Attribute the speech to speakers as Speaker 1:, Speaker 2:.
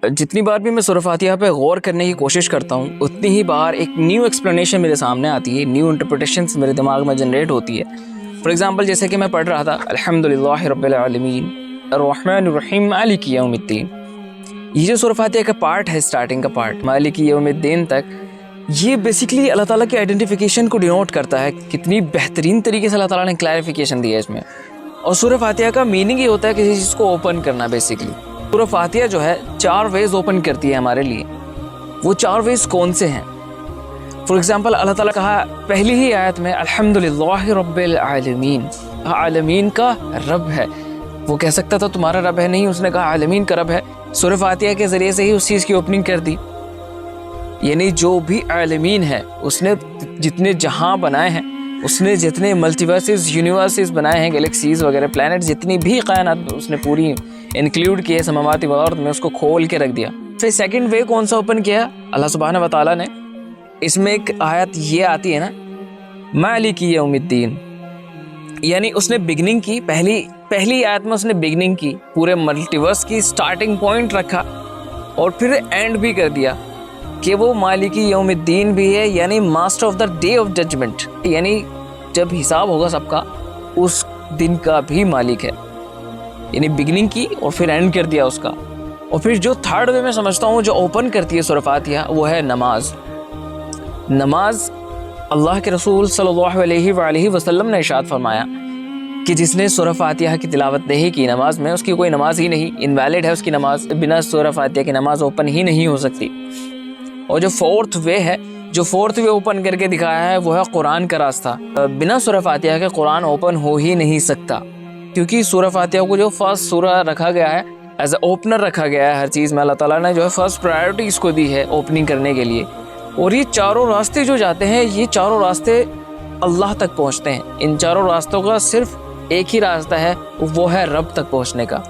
Speaker 1: जितनी बार भी मैं सूरह फातिहा पे गौर करने की कोशिश करता हूँ उतनी ही बार एक न्यू एक्सप्लेनेशन मेरे सामने आती है, न्यू इंटरप्रिटेशंस मेरे दिमाग में जनरेट होती है। फॉर एग्जांपल जैसे कि मैं पढ़ रहा था अल्हम्दुलिल्लाहि रब्बिल आलमीन अर्रहमानिर रहीम मालिकी यौमिद्दीन। ये जो सूरह फातिहा का पार्ट है, स्टार्टिंग का पार्ट मालिकी यौमिद्दीन तक, ये बेसिकली अल्लाह ताला की आइडेंटिफिकेशन को डिनोट करता है। कितनी बेहतरीन तरीके से अल्लाह ताला ने क्लैरिफिकेशन दिया है इसमें। और सूरह फातिहा का मीनिंग ये होता है किसी चीज़ को ओपन करना। बेसिकली सूरह फातिहा जो है 4 वेज ओपन करती है हमारे लिए। वो 4 वेज कौन से हैं? फॉर एग्जांपल अल्लाह ताला कहा पहली ही आयत में अल्हम्दुलिल्लाहि रब्बिल आलमीन, आलमीन का रब है। वो कह सकता था तुम्हारा रब है, नहीं, उसने कहा आलमीन का रब है। सूरह फातिहा के ज़रिए से ही उस चीज़ की ओपनिंग कर दी। यानी जो भी आलमीन है, उसने जितने जहां बनाए हैं, उसने जितने मल्टीवर्सेस यूनिवर्सेस बनाए हैं, गैलेक्सीज वगैरह प्लैनेट, जितनी भी कायनात उसने पूरी इंक्लूड किए समावाती वर्द में, उसको खोल के रख दिया। फिर सेकंड वे कौन सा ओपन किया अल्लाह सुब्हानहू व तआला ने? इसमें एक आयत ये आती है ना, मालिकी यौमिद्दीन, यानी उसने बिगनिंग की। पहली आयत में उसने बिगनिंग की, पूरे मल्टीवर्स की स्टार्टिंग पॉइंट रखा और फिर एंड भी कर दिया कि वो मालिकी यौमिद्दीन भी है, यानी master of the day of judgment, यानी जब हिसाब होगा सबका उस दिन का भी मालिक है। यानी बिगिनिंग की और फिर एंड कर दिया उसका। और फिर जो थर्ड वे मैं समझता हूँ जो ओपन करती है सूरह फातिहा, वो है नमाज। नमाज अल्लाह के रसूल सल्लल्लाहु अलैहि वसल्लम ने इरशाद फरमाया कि जिसने सूरह फातिहा की तिलावत नहीं की नमाज में, उसकी कोई नमाज ही नहीं, इनवैलिड है उसकी नमाज। बिना सूरह फातिहा की नमाज ओपन ही नहीं हो सकती। और जो फोर्थ वे ओपन करके दिखाया है वो है कुरान का रास्ता। बिना सूरह फातिहा के कुरान ओपन हो ही नहीं सकता, क्योंकि सूरह फातिहा को जो फर्स्ट सूरह रखा गया है, एज ए ओपनर रखा गया है। हर चीज़ में अल्लाह ताला ने जो है फर्स्ट प्रायोरिटी इसको दी है ओपनिंग करने के लिए। और ये चारों रास्ते जो जाते हैं, ये चारों रास्ते अल्लाह तक पहुँचते हैं। इन चारों रास्तों का सिर्फ एक ही रास्ता है, वो है रब तक पहुँचने का।